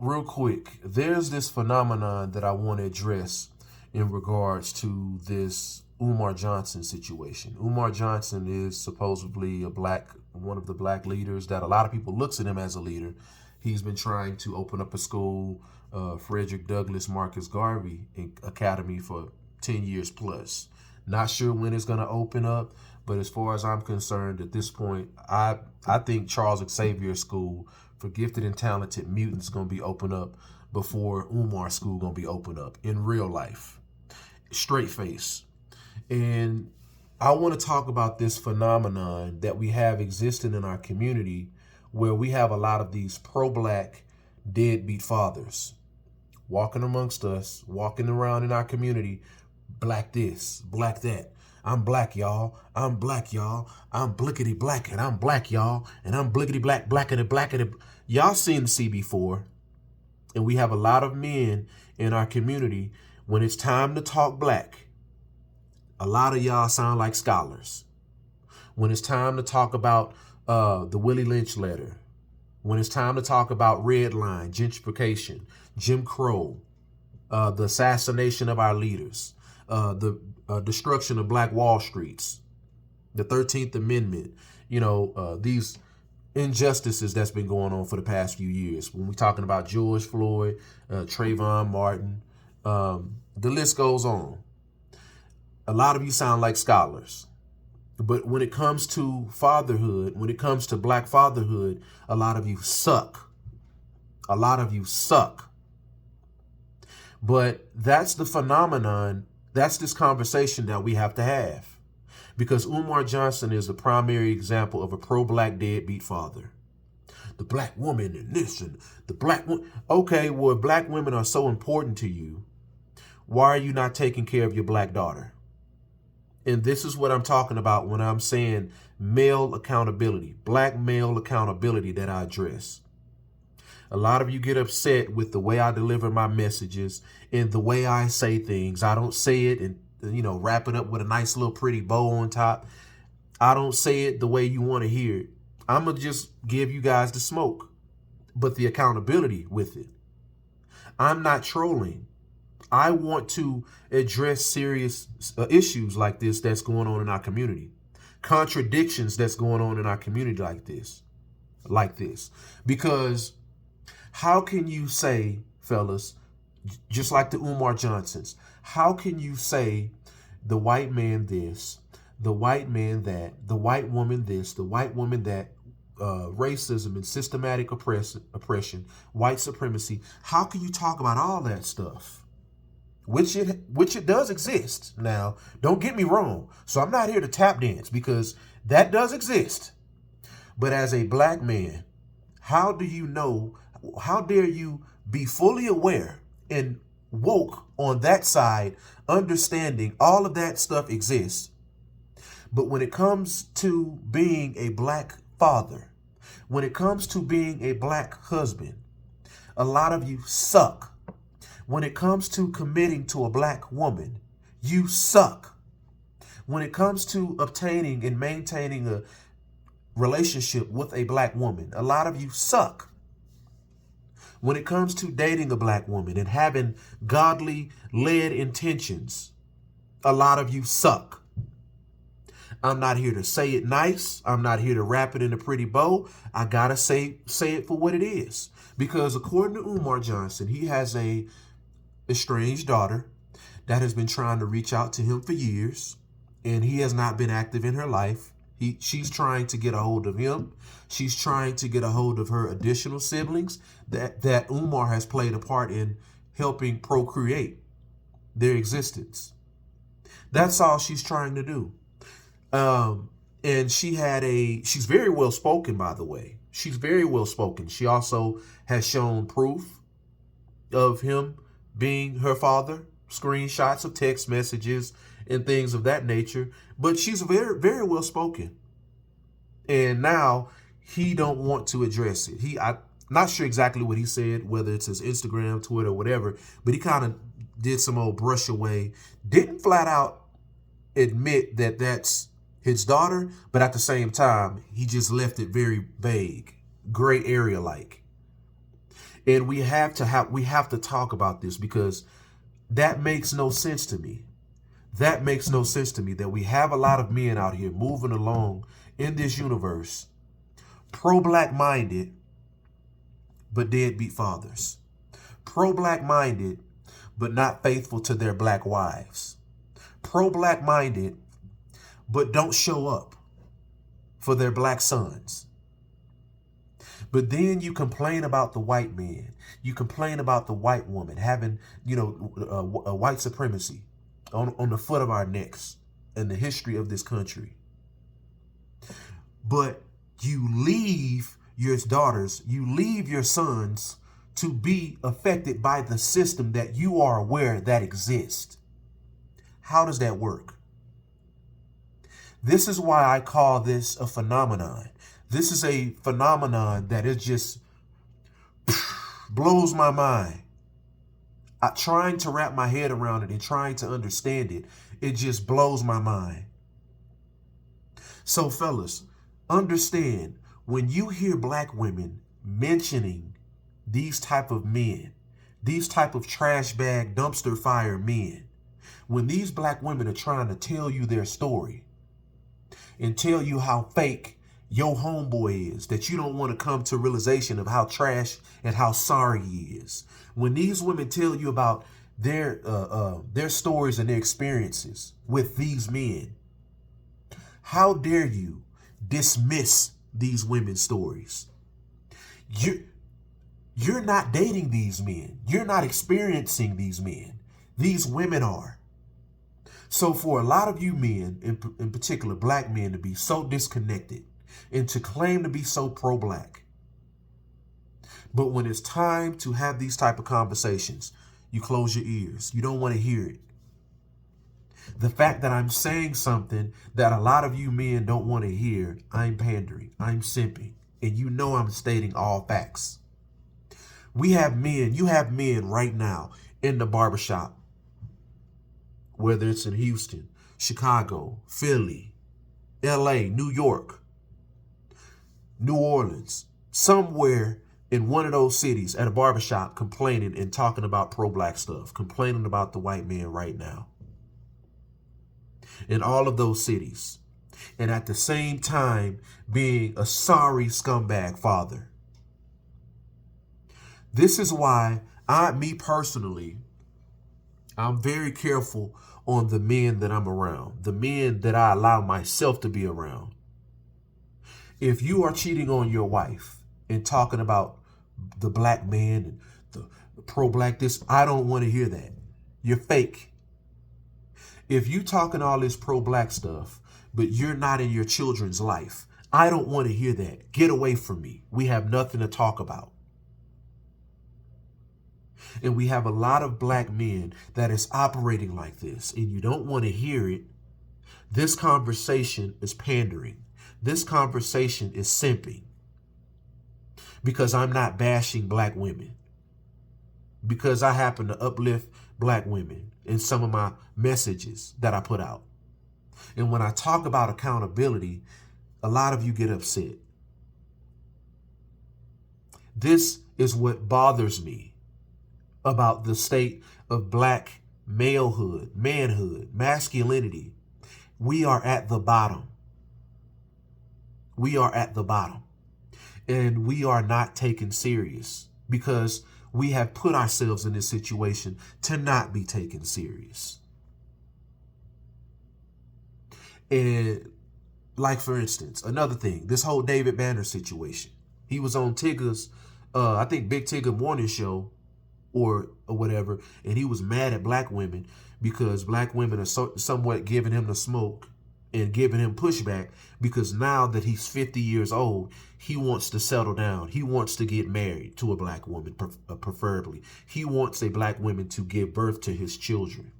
real quick, there's this phenomenon that I want to address in regards to this Umar Johnson situation. Umar Johnson is supposedly one of the black leaders that a lot of people looks at him as a leader. He's been trying to open up a school, Frederick Douglass Marcus Garvey Academy, for 10 years plus. Not sure when it's going to open up, but as far as I'm concerned at this point, I think Charles Xavier School for gifted and talented mutants is going to be open up before Umar School going to be open up in real life. Straight face. And I want to talk about this phenomenon that we have existing in our community, where we have a lot of these pro-black deadbeat fathers walking amongst us, walking around in our community, black this, black that. I'm black, y'all. I'm black, y'all. I'm blickety black, and I'm black, y'all. And I'm blickety black, blackety blackety. Y'all seen the C before. And we have a lot of men in our community, when it's time to talk black, a lot of y'all sound like scholars. When it's time to talk about the Willie Lynch letter, when it's time to talk about red line, gentrification, Jim Crow, the assassination of our leaders, the destruction of Black Wall Streets, the 13th Amendment, these injustices that's been going on for the past few years. When we're talking about George Floyd, Trayvon Martin, the list goes on. A lot of you sound like scholars. But when it comes to fatherhood, when it comes to black fatherhood, a lot of you suck. A lot of you suck. But that's the phenomenon. That's this conversation that we have to have. Because Umar Johnson is the primary example of a pro-black deadbeat father. The black woman and this and the black woman. Okay, well, if black women are so important to you, why are you not taking care of your black daughter? And this is what I'm talking about when I'm saying male accountability, black male accountability that I address. A lot of you get upset with the way I deliver my messages and the way I say things. I don't say it and, wrap it up with a nice little pretty bow on top. I don't say it the way you want to hear it. I'm going to just give you guys the smoke, but the accountability with it. I'm not trolling. I want to address serious issues like this that's going on in our community. Contradictions that's going on in our community like this. Because how can you say, fellas, just like the Umar Johnsons, how can you say the white man this, the white man that, the white woman this, the white woman that, racism and systematic oppression, white supremacy? How can you talk about all that stuff? Which it does exist. Now, don't get me wrong. So I'm not here to tap dance, because that does exist. But as a black man, how dare you be fully aware and woke on that side, understanding all of that stuff exists. But when it comes to being a black father, when it comes to being a black husband, a lot of you suck. When it comes to committing to a black woman, you suck. When it comes to obtaining and maintaining a relationship with a black woman, a lot of you suck. When it comes to dating a black woman and having godly led intentions, a lot of you suck. I'm not here to say it nice. I'm not here to wrap it in a pretty bow. I gotta say it for what it is. Because according to Umar Johnson, he has a estranged daughter that has been trying to reach out to him for years, and he has not been active in her life. She's trying to get a hold of him. She's trying to get a hold of her additional siblings that Umar has played a part in helping procreate their existence. That's all she's trying to do. And she's very well spoken, by the way. She's very well spoken. She also has shown proof of him being her father, screenshots of text messages and things of that nature. But she's very, very well spoken. And now he don't want to address it. I'm not sure exactly what he said, whether it's his Instagram, Twitter, whatever, but he kind of did some old brush away. Didn't flat out admit that that's his daughter, but at the same time, he just left it very vague, gray area like. And we have to talk about this, because that makes no sense to me. That makes no sense to me, that we have a lot of men out here moving along in this universe, pro-black minded, but deadbeat fathers. Pro-black minded, but not faithful to their black wives. Pro-black minded, but don't show up for their black sons. But then you complain about the white man. You complain about the white woman having, white supremacy on the foot of our necks in the history of this country. But you leave your daughters, you leave your sons to be affected by the system that you are aware that exists. How does that work? This is why I call this a phenomenon. This is a phenomenon that it just blows my mind. Trying to wrap my head around it and trying to understand it, it just blows my mind. So fellas, understand, when you hear black women mentioning these type of men, these type of trash bag dumpster fire men, when these black women are trying to tell you their story and tell you how fake your homeboy is, that you don't want to come to realization of how trash and how sorry he is. When these women tell you about their stories and their experiences with these men, how dare you dismiss these women's stories? You're not dating these men. You're not experiencing these men. These women are. So for a lot of you men, in particular black men, to be so disconnected and to claim to be so pro-black, but when it's time to have these type of conversations, you close your ears. You don't want to hear it. The fact that I'm saying something that a lot of you men don't want to hear, I'm pandering, I'm simping, and you know I'm stating all facts. You have men right now in the barbershop, whether it's in Houston, Chicago, Philly, LA, New York, New Orleans, somewhere in one of those cities at a barbershop, complaining and talking about pro-black stuff, complaining about the white man right now. In all of those cities. And at the same time being a sorry scumbag father. This is why me personally, I'm very careful on the men that I'm around, the men that I allow myself to be around. If you are cheating on your wife and talking about the black man and the pro-black this, I don't want to hear that. You're fake. If you talking all this pro-black stuff, but you're not in your children's life, I don't want to hear that. Get away from me. We have nothing to talk about. And we have a lot of black men that is operating like this, and you don't want to hear it. This conversation is pandering. This conversation is simping. Because I'm not bashing black women. Because I happen to uplift black women in some of my messages that I put out. And when I talk about accountability, a lot of you get upset. This is what bothers me about the state of black malehood, manhood, masculinity. We are at the bottom. We are at the bottom. And we are not taken serious because we have put ourselves in this situation to not be taken serious. And like, for instance, another thing, this whole David Banner situation. He was on Tigger's, I think Big Tigger morning show or whatever, and he was mad at black women because black women are somewhat giving him the smoke and giving him pushback because now that he's 50 years old, he wants to settle down. He wants to get married to a black woman, preferably. He wants a black woman to give birth to his children.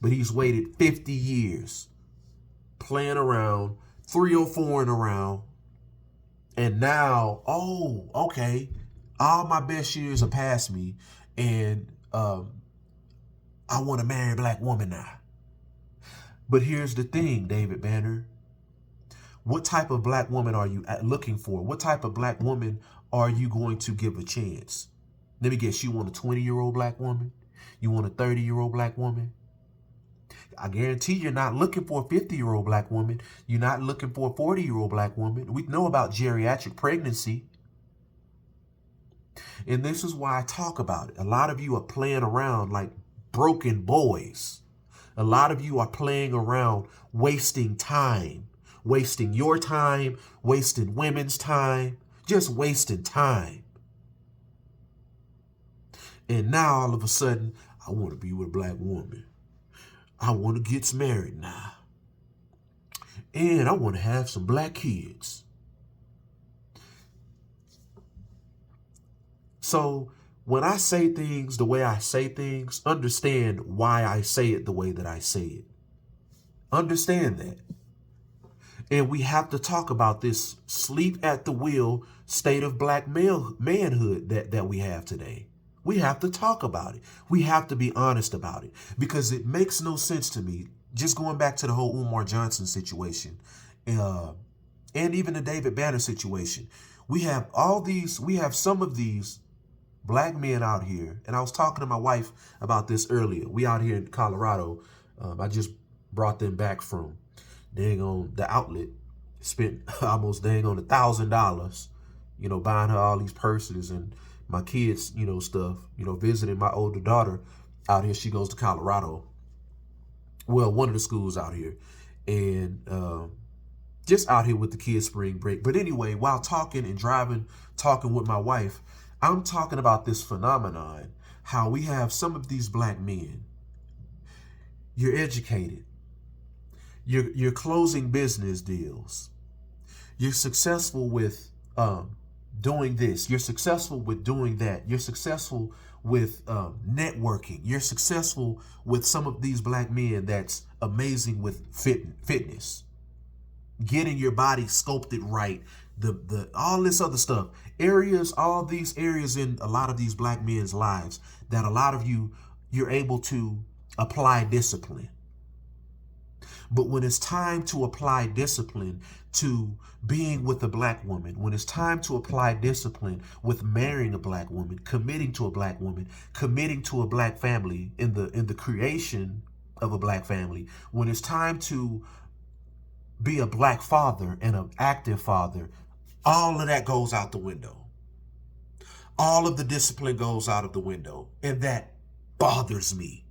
But he's waited 50 years playing around, 304ing around, and now, oh, okay, all my best years are past me, and I want to marry a black woman now. But here's the thing, David Banner. What type of black woman are you looking for? What type of black woman are you going to give a chance? Let me guess, you want a 20-year-old black woman? You want a 30-year-old black woman? I guarantee you're not looking for a 50-year-old black woman. You're not looking for a 40-year-old black woman. We know about geriatric pregnancy. And this is why I talk about it. A lot of you are playing around like broken boys. A lot of you are playing around, wasting time, wasting your time, wasting women's time, just wasting time. And now all of a sudden, I want to be with a black woman. I want to get married now. And I want to have some black kids. So when I say things the way I say things, understand why I say it the way that I say it. Understand that. And we have to talk about this sleep at the wheel state of black manhood that we have today. We have to talk about it. We have to be honest about it, because it makes no sense to me. Just going back to the whole Umar Johnson situation, and even the David Banner situation, we have some of these black men out here. And I was talking to my wife about this earlier. We out here in Colorado. I just brought them back from dang on the outlet. Spent almost dang on $1,000, buying her all these purses and my kids, stuff, visiting my older daughter out here. She goes to Colorado. Well, one of the schools out here. And just out here with the kids' spring break. But anyway, while talking with my wife, I'm talking about this phenomenon, how we have some of these black men. You're educated. You're closing business deals. You're successful with doing this. You're successful with doing that. You're successful with networking. You're successful with some of these black men that's amazing with fitness. Getting your body sculpted right. The all this other stuff. All these areas in a lot of these black men's lives that a lot of you're able to apply discipline. But when it's time to apply discipline to being with a black woman, when it's time to apply discipline with marrying a black woman, committing to a black woman, committing to a black family, in the creation of a black family, when it's time to be a black father and an active father, all of that goes out the window. All of the discipline goes out of the window. And that bothers me.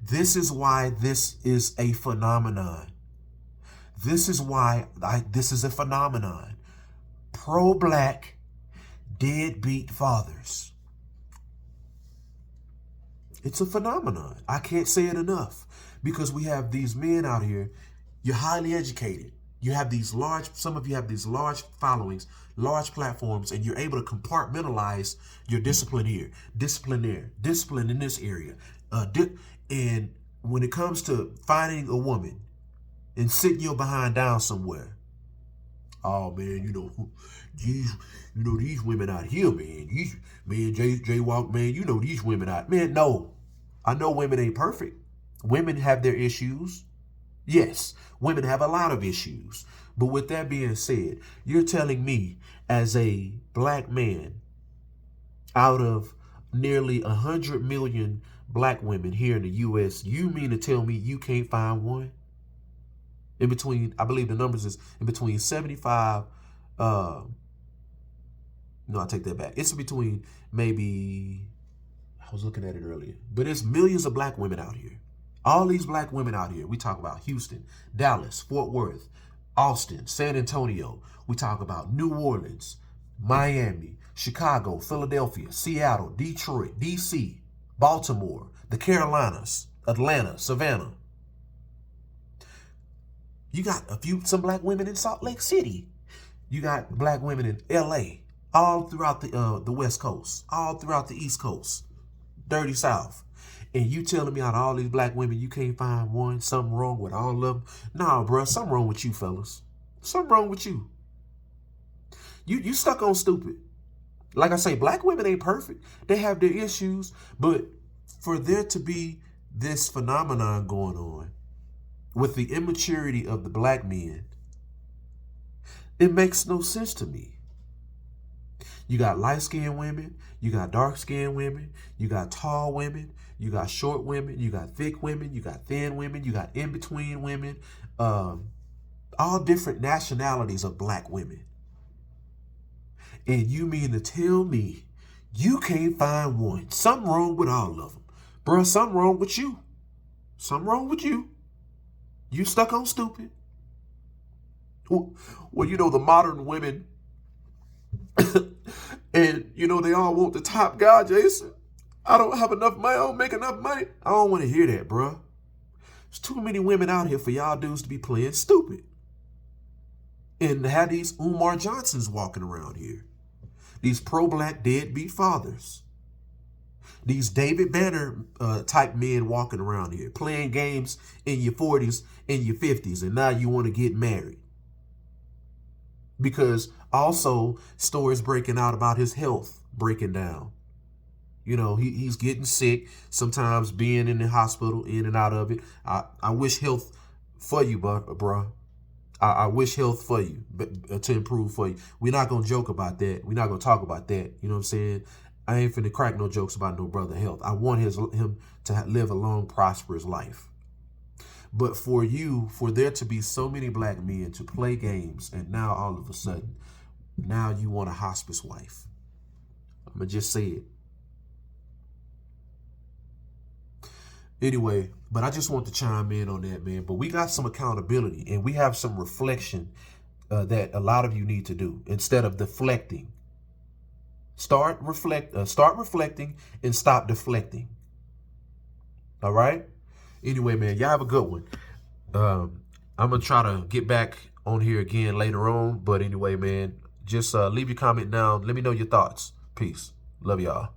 This is why this is a phenomenon. This is why this is a phenomenon. Pro-black deadbeat fathers. It's a phenomenon. I can't say it enough, because we have these men out here. You're highly educated. You have some of you have these large followings, large platforms, and you're able to compartmentalize your discipline here, discipline there, discipline in this area. And when it comes to finding a woman and sitting your behind down somewhere, oh man, these women out here, man, Jay Walk, man, these women out, man, no, I know women ain't perfect. Women have their issues. Yes, women have a lot of issues. But with that being said, you're telling me as a black man, out of nearly 100 million black women here in the U.S., you mean to tell me you can't find one? In between, I believe the numbers is in between 75, no, I take that back. It's between maybe, I was looking at it earlier, but it's millions of black women out here. All these black women out here. We talk about Houston, Dallas, Fort Worth, Austin, San Antonio. We talk about New Orleans, Miami, Chicago, Philadelphia, Seattle, Detroit, DC, Baltimore, the Carolinas, Atlanta, Savannah. You got some black women in Salt Lake City. You got black women in LA, all throughout the West Coast, all throughout the East Coast, Dirty South. And you telling me out of all these black women, you can't find one, something wrong with all of them? Nah, bro, something wrong with you, fellas. Something wrong with you. You stuck on stupid. Like I say, black women ain't perfect. They have their issues. But for there to be this phenomenon going on with the immaturity of the black men, it makes no sense to me. You got light-skinned women, you got dark-skinned women, you got tall women, you got short women, you got thick women, you got thin women, you got in-between women, all different nationalities of black women. And you mean to tell me you can't find one? Something wrong with all of them. Bruh, something wrong with you. Something wrong with you. You stuck on stupid. Well, you know, the modern women, and, you know, they all want the top guy, Jason. I don't have enough money. I don't make enough money. I don't want to hear that, bruh. There's too many women out here for y'all dudes to be playing stupid. And to have these Umar Johnsons walking around here. These pro-black deadbeat fathers. These David Banner type men walking around here. Playing games in your 40s and your 50s. And now you want to get married. Because also stories breaking out about his health breaking down. You know, he's getting sick, sometimes being in the hospital, in and out of it. I wish health for you, bro. I wish health for you, but to improve for you. We're not going to joke about that. We're not going to talk about that. You know what I'm saying? I ain't finna crack no jokes about no brother health. I want him to live a long, prosperous life. But for there to be so many black men to play games, and now all of a sudden, now you want a hospice wife. I'm going to just say it. Anyway, but I just want to chime in on that, man. But we got some accountability and we have some reflection that a lot of you need to do instead of deflecting. Start reflecting and stop deflecting. All right. Anyway, man, y'all have a good one. I'm going to try to get back on here again later on. But anyway, man, just leave your comment down. Let me know your thoughts. Peace. Love y'all.